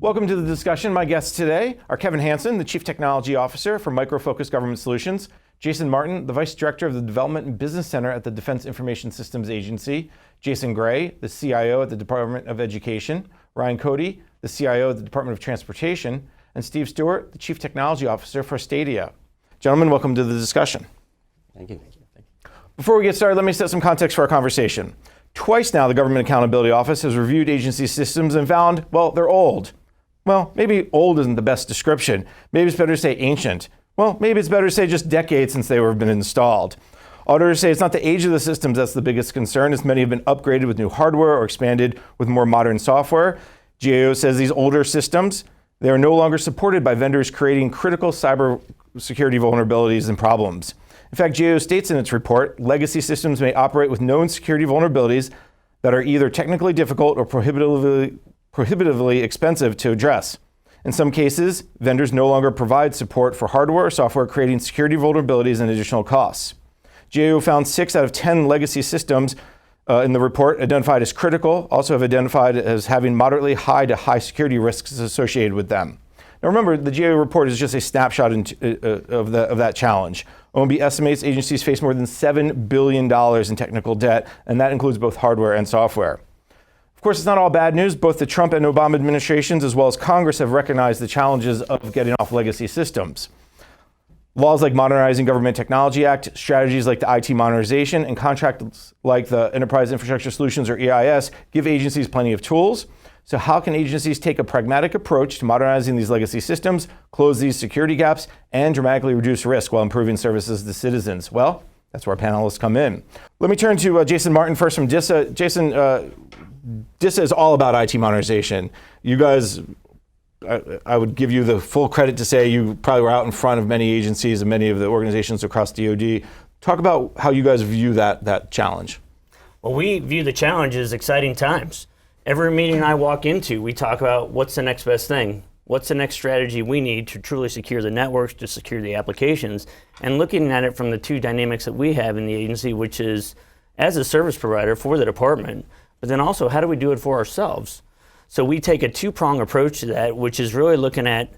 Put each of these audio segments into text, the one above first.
Welcome to the discussion. My guests today are Kevin Hansen, the Chief Technology Officer for Micro Focus Government Solutions, Jason Martin, the Vice Director of the Development and Business Center at the Defense Information Systems Agency, Jason Gray, the CIO at the Department of Education, Ryan Cody, the CIO at the Department of Transportation, and Steve Stewart, the Chief Technology Officer for Stadia. Gentlemen, welcome to the discussion. Thank you. Before we get started, let me set some context for our conversation. Twice now, the Government Accountability Office has reviewed agency systems and found, well, they're old. Well, maybe old isn't the best description. Maybe it's better to say ancient. Well, maybe it's better to say just decades since they have been installed. Auditors say it's not the age of the systems that's the biggest concern, as many have been upgraded with new hardware or expanded with more modern software. GAO says these older systems, they are no longer supported by vendors creating critical cybersecurity vulnerabilities and problems. In fact, GAO states in its report, legacy systems may operate with known security vulnerabilities that are either technically difficult or prohibitively expensive to address. In some cases, vendors no longer provide support for hardware or software, creating security vulnerabilities and additional costs. GAO found 6 out of 10 legacy systems in the report identified as critical, also have identified as having moderately high to high security risks associated with them. Now remember, the GAO report is just a snapshot of that challenge. OMB estimates agencies face more than $7 billion in technical debt, and that includes both hardware and software. Of course, it's not all bad news. Both the Trump and Obama administrations, as well as Congress, have recognized the challenges of getting off legacy systems. Laws like Modernizing Government Technology Act, strategies like the IT Modernization, and contracts like the Enterprise Infrastructure Solutions, or EIS, give agencies plenty of tools. So how can agencies take a pragmatic approach to modernizing these legacy systems, close these security gaps, and dramatically reduce risk while improving services to citizens? Well, that's where our panelists come in. Let me turn to Jason Martin first from DISA. Jason, DISA is all about IT modernization. You guys, I would give you the full credit to say you probably were out in front of many agencies and many of the organizations across DoD. Talk about how you guys view that challenge. Well, we view the challenge as exciting times. Every meeting I walk into, we talk about what's the next best thing. What's the next strategy we need to truly secure the networks, to secure the applications, and looking at it from the two dynamics that we have in the agency, which is as a service provider for the department, but then also how do we do it for ourselves? So we take a two-prong approach to that, which is really looking at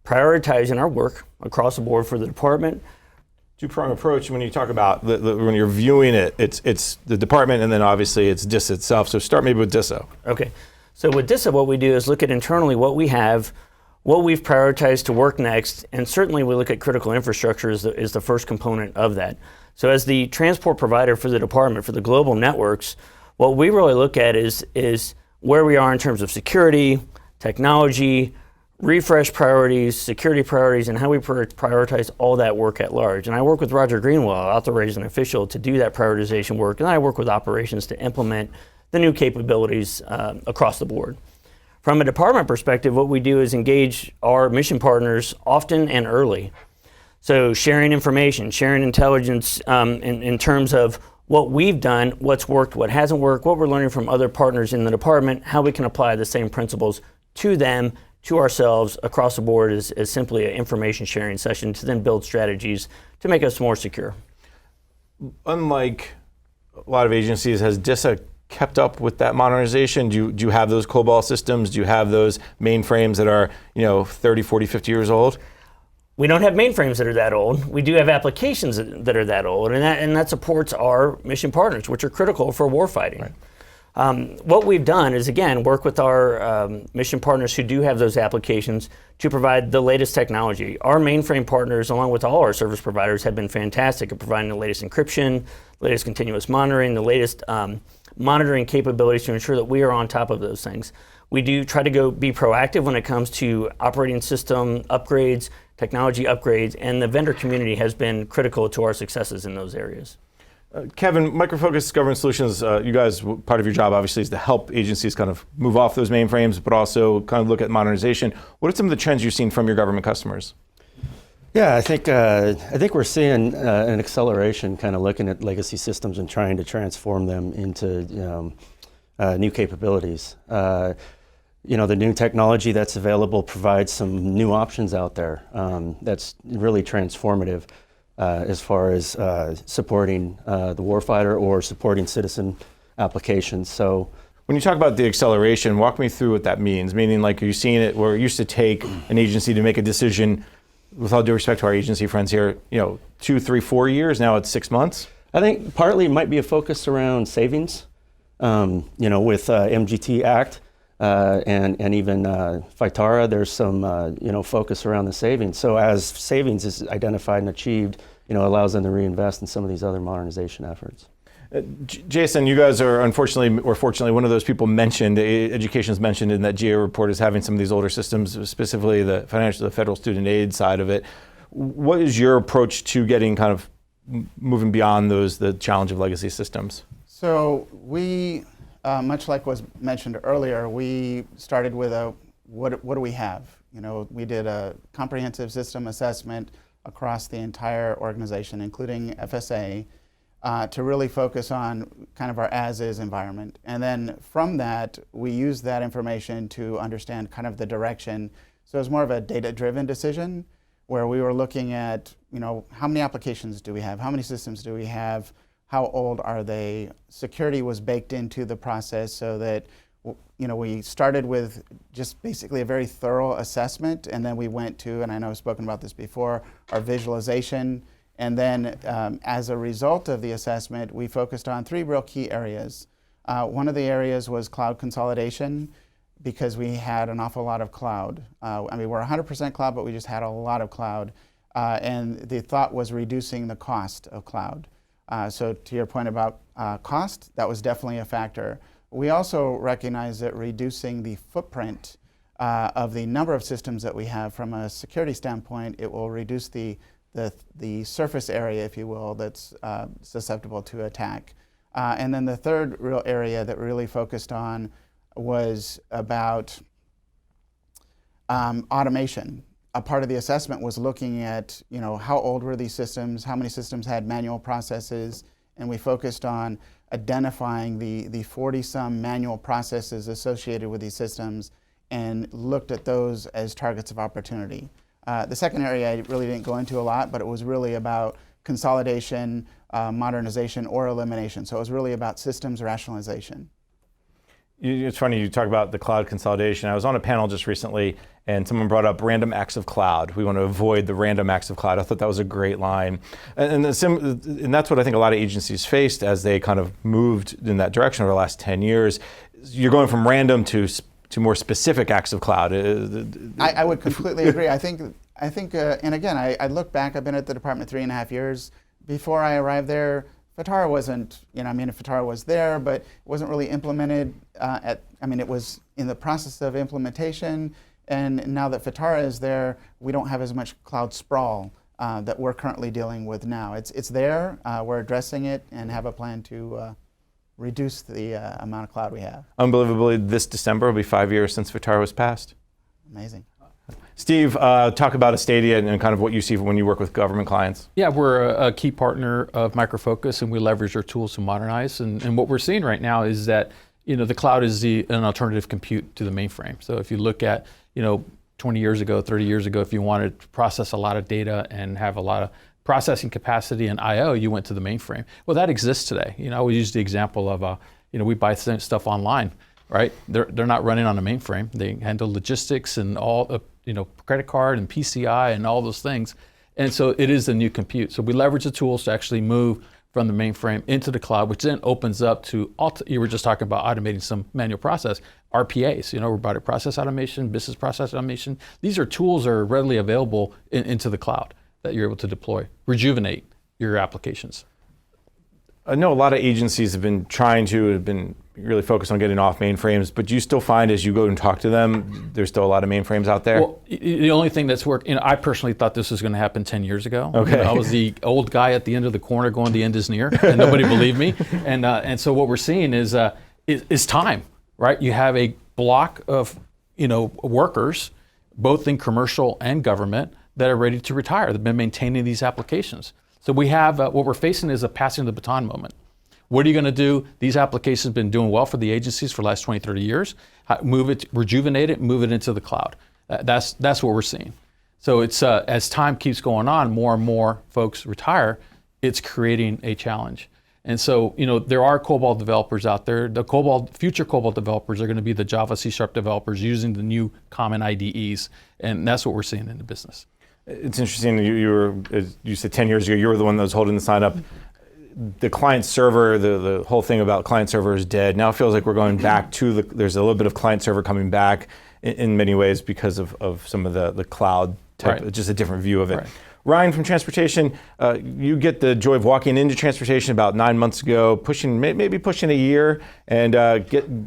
prioritizing our work across the board for the department. Two-prong approach, when you talk about when you're viewing it, it's the department and then obviously it's DISA itself. So start maybe with DISA. Okay. So with DISA, what we do is look at internally what we have, what we've prioritized to work next, and certainly we look at critical infrastructure as the first component of that. So as the transport provider for the department, for the global networks, what we really look at is where we are in terms of security, technology, refresh priorities, security priorities, and how we prioritize all that work at large. And I work with Roger Greenwell, authorized an official, to do that prioritization work, and I work with operations to implement the new capabilities across the board. From a department perspective, what we do is engage our mission partners often and early. So sharing information, sharing intelligence in terms of what we've done, what's worked, what hasn't worked, what we're learning from other partners in the department, how we can apply the same principles to them, to ourselves, across the board is simply an information sharing session to then build strategies to make us more secure. Unlike a lot of agencies, has DISA kept up with that modernization? Do you have those COBOL systems? Do you have those mainframes that are 30, 40, 50 years old? We don't have mainframes that are that old. We do have applications that are that old, and that supports our mission partners, which are critical for warfighting. Right. What we've done is, again, work with our mission partners who do have those applications to provide the latest technology. Our mainframe partners, along with all our service providers, have been fantastic at providing the latest encryption, latest continuous monitoring, the latest monitoring capabilities to ensure that we are on top of those things. We do try to be proactive when it comes to operating system upgrades, technology upgrades, and the vendor community has been critical to our successes in those areas. Kevin, Micro Focus Government Solutions, you guys, part of your job obviously is to help agencies kind of move off those mainframes, but also kind of look at modernization. What are some of the trends you've seen from your government customers? Yeah, I think we're seeing an acceleration, kind of looking at legacy systems and trying to transform them into new capabilities. The new technology that's available provides some new options out there that's really transformative as far as supporting the warfighter or supporting citizen applications. So When you talk about the acceleration, walk me through what that means. Meaning, like, are you seeing it where it used to take an agency to make a decision, with all due respect to our agency friends here, 2, 3, 4 years, now it's 6 months? I think partly it might be a focus around savings, with MGT Act and even FITARA, there's some, focus around the savings. So as savings is identified and achieved, allows them to reinvest in some of these other modernization efforts. Jason, you guys are unfortunately or fortunately one of those people mentioned, education's mentioned in that GA report as having some of these older systems, specifically the federal student aid side of it. What is your approach to getting kind of moving beyond the challenge of legacy systems? So we, much like was mentioned earlier, we started with what do we have? We did a comprehensive system assessment across the entire organization, including FSA, to really focus on kind of our as-is environment. And then from that, we used that information to understand kind of the direction. So it was more of a data-driven decision where we were looking at, how many applications do we have? How many systems do we have? How old are they? Security was baked into the process so that, we started with just basically a very thorough assessment, and then we went to, and I know I've spoken about this before, our visualization. And then as a result of the assessment, we focused on 3 real key areas. One of the areas was cloud consolidation, because we had an awful lot of cloud. We're 100% cloud, but we just had a lot of cloud. And the thought was reducing the cost of cloud. So to your point about cost, that was definitely a factor. We also recognize that reducing the footprint of the number of systems that we have from a security standpoint, it will reduce the surface area, if you will, that's susceptible to attack. And then the third real area that we really focused on was about automation. A part of the assessment was looking at, how old were these systems, how many systems had manual processes, and we focused on identifying the 40-some manual processes associated with these systems and looked at those as targets of opportunity. The second area I really didn't go into a lot, but it was really about consolidation, modernization, or elimination. So it was really about systems rationalization. It's funny you talk about the cloud consolidation. I was on a panel just recently, and someone brought up random acts of cloud. We want to avoid the random acts of cloud. I thought that was a great line. And that's what I think a lot of agencies faced as they kind of moved in that direction over the last 10 years. You're going from random to more specific acts of cloud. I would completely agree. I think, and again, I look back, I've been at the department 3.5 years. Before I arrived there, FITARA wasn't, FITARA was there, but it wasn't really implemented it was in the process of implementation. And now that FITARA is there, we don't have as much cloud sprawl that we're currently dealing with now. It's there, we're addressing it and have a plan to reduce the amount of cloud we have. Unbelievably, this December will be 5 years since FITARA was passed. Amazing. Steve, talk about Astadia and kind of what you see when you work with government clients. Yeah, we're a key partner of Micro Focus, and we leverage our tools to modernize. And what we're seeing right now is that the cloud is an alternative compute to the mainframe. So if you look at 20 years ago, 30 years ago, if you wanted to process a lot of data and have a lot of processing capacity and I/O, you went to the mainframe. Well, that exists today. I would use the example of we buy stuff online, right? They're not running on a mainframe. They handle logistics and all credit card and PCI and all those things. And so it is the new compute. So we leverage the tools to actually move from the mainframe into the cloud, which then opens up to, you were just talking about automating some manual process, RPAs, robotic process automation, business process automation. These are tools that are readily available into the cloud that you're able to deploy, rejuvenate your applications. I know a lot of agencies have been really focused on getting off mainframes, but do you still find as you go and talk to them, there's still a lot of mainframes out there? Well, the only thing that's worked, I personally thought this was going to happen 10 years ago. Okay. I was the old guy at the end of the corner going, the end is near, and nobody believed me. And so what we're seeing is time, right? You have a block of workers, both in commercial and government, that are ready to retire. They've been maintaining these applications. So we have, what we're facing is a passing the baton moment. What are you going to do? These applications have been doing well for the agencies for the last 20, 30 years. Move it, rejuvenate it, move it into the cloud. That's what we're seeing. So it's as time keeps going on, more and more folks retire, it's creating a challenge. And so, there are COBOL developers out there. The future COBOL developers are going to be the Java C# developers using the new common IDEs, and that's what we're seeing in the business. It's interesting. You said 10 years ago, you were the one that was holding the sign up. The client server, the whole thing about client server is dead. Now it feels like we're going back to there's a little bit of client server coming back in many ways because of some of the cloud type, Right. just a different view of it. Right. Ryan from transportation, you get the joy of walking into transportation about 9 months ago, maybe pushing a year, and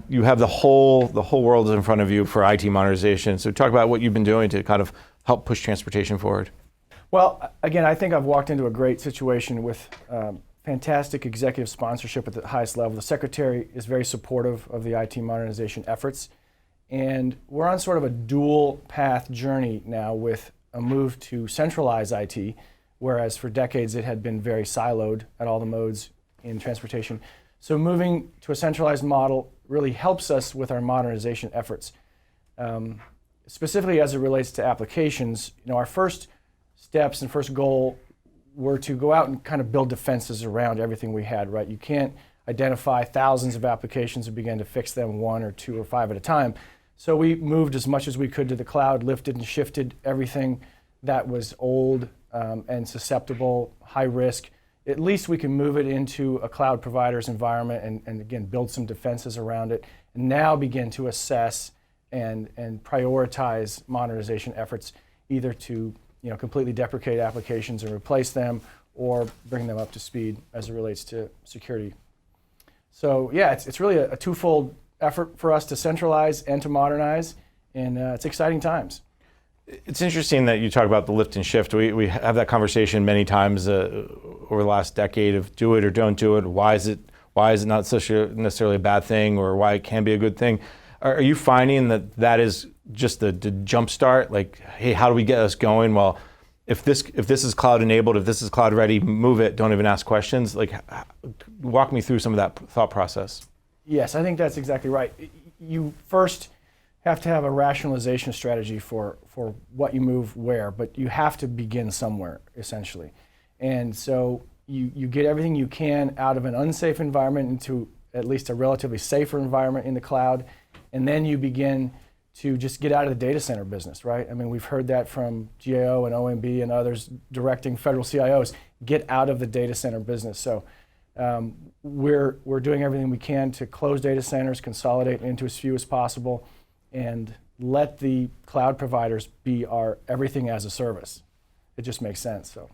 you have the whole world in front of you for IT modernization. So talk about what you've been doing to kind of help push transportation forward. Well, again, I think I've walked into a great situation with fantastic executive sponsorship at the highest level. The Secretary is very supportive of the IT modernization efforts, and we're on sort of a dual path journey now with a move to centralize IT, whereas for decades it had been very siloed at all the modes in transportation. So moving to a centralized model really helps us with our modernization efforts. Specifically as it relates to applications, our first steps and first goal were to go out and kind of build defenses around everything we had, right? You can't identify thousands of applications and begin to fix them 1 or 2 or 5 at a time. So we moved as much as we could to the cloud, lifted and shifted everything that was old and susceptible, high risk. At least we can move it into a cloud provider's environment and again, build some defenses around it, and now begin to assess and prioritize modernization efforts, either to completely deprecate applications and replace them, or bring them up to speed as it relates to security. So yeah, it's really a twofold effort for us to centralize and to modernize, and it's exciting times. It's interesting that you talk about the lift and shift. We have that conversation many times over the last decade of do it or don't do it. Why is it not necessarily a bad thing, or why it can be a good thing? Are you finding that is just the jump start? Like, hey, how do we get us going? Well, if this is cloud enabled, if this is cloud ready, move it. Don't even ask questions. Like, walk me through some of that thought process. Yes, I think that's exactly right. You first have to have a rationalization strategy for what you move where, but you have to begin somewhere, essentially. And so you get everything you can out of an unsafe environment into at least a relatively safer environment in the cloud, and then you begin to just get out of the data center business, right? I mean, we've heard that from GAO and OMB and others directing federal CIOs, get out of the data center business. So we're doing everything we can to close data centers, consolidate into as few as possible, and let the cloud providers be our everything as a service. It just makes sense. So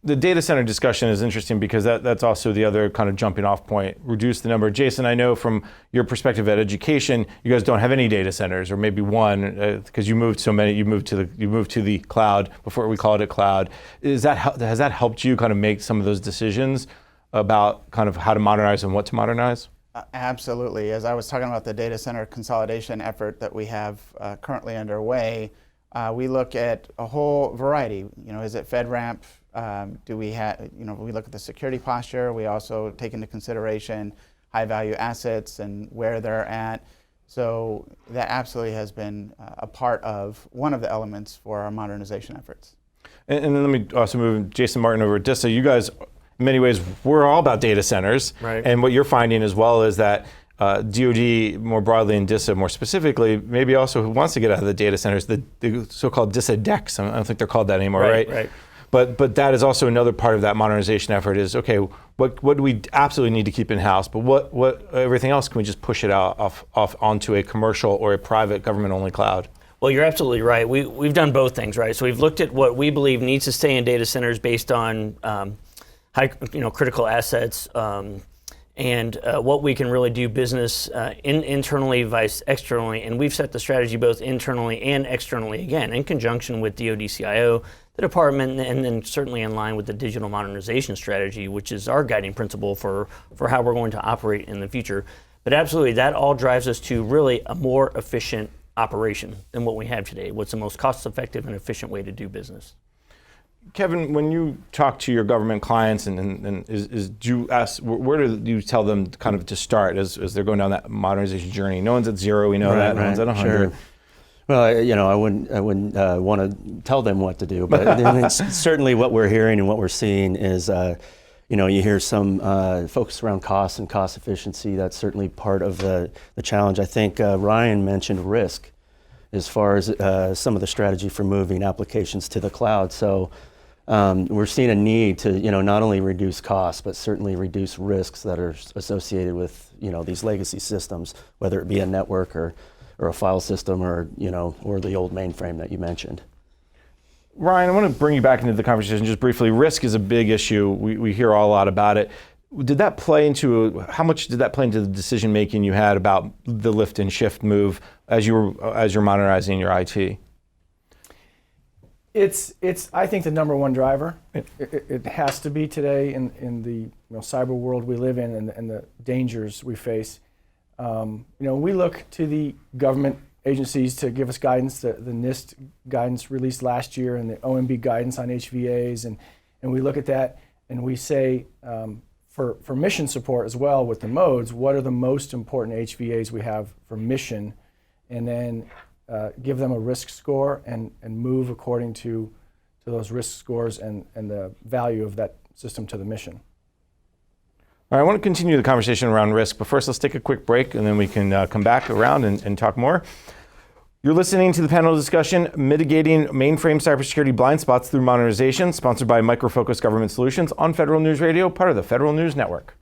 the data center discussion is interesting because that's also the other kind of jumping off point. Reduce the number. Jason, I know from your perspective at education, you guys don't have any data centers, or maybe one, because you moved so many. You moved to the cloud before we called it cloud. Has that helped you kind of make some of those decisions about kind of how to modernize and what to modernize? Absolutely. As I was talking about the data center consolidation effort that we have currently underway, we look at a whole variety. Is it FedRAMP? Do we have? We look at the security posture. We also take into consideration high-value assets and where they're at. So that absolutely has been a part of one of the elements for our modernization efforts. And then let me also move Jason Martin over at DISA. You guys, in many ways, we're all about data centers. Right. And what you're finding as well is that DoD more broadly and DISA more specifically, maybe also who wants to get out of the data centers, the so-called DISA decks. I don't think they're called that anymore, right? Right. But that is also another part of that modernization effort is, okay, what do we absolutely need to keep in-house, but what everything else can we just push it out off onto a commercial or a private government-only cloud? Well, you're absolutely right. We've done both things, right? So we've looked at what we believe needs to stay in data centers based on critical assets and what we can really do business internally vice externally. And we've set the strategy both internally and externally, again, in conjunction with DoD CIO, the department, and then certainly in line with the digital modernization strategy, which is our guiding principle for how we're going to operate in the future. But absolutely, that all drives us to really a more efficient operation than what we have today. What's the most cost-effective and efficient way to do business? Kevin, when you talk to your government clients, and do you ask, where do you tell them kind of to start as they're going down that modernization journey? No one's at 0, we know that. No one's at 100. Sure. Well, I wouldn't want to tell them what to do, but certainly what we're hearing and what we're seeing is, You hear some focus around cost and cost efficiency. That's certainly part of the challenge. I think Ryan mentioned risk as far as some of the strategy for moving applications to the cloud. So we're seeing a need to, not only reduce costs, but certainly reduce risks that are associated with, these legacy systems, whether it be a network or a file system or the old mainframe that you mentioned. Ryan, I want to bring you back into the conversation just briefly. Risk is a big issue. We hear a lot about it. How much did that play into the decision making you had about the lift and shift move as you're modernizing your IT? It's I think the number one driver. It has to be today in the cyber world we live in and the dangers we face. We look to the government agencies to give us guidance, the NIST guidance released last year and the OMB guidance on HVAs, and we look at that and we say for mission support as well with the modes, what are the most important HVAs we have for mission, and then give them a risk score and move according to those risk scores and the value of that system to the mission. All right, I want to continue the conversation around risk, but first let's take a quick break and then we can come back around and talk more. You're listening to the panel discussion, Mitigating Mainframe Cybersecurity Blind Spots Through Modernization, sponsored by Micro Focus Government Solutions on Federal News Radio, part of the Federal News Network.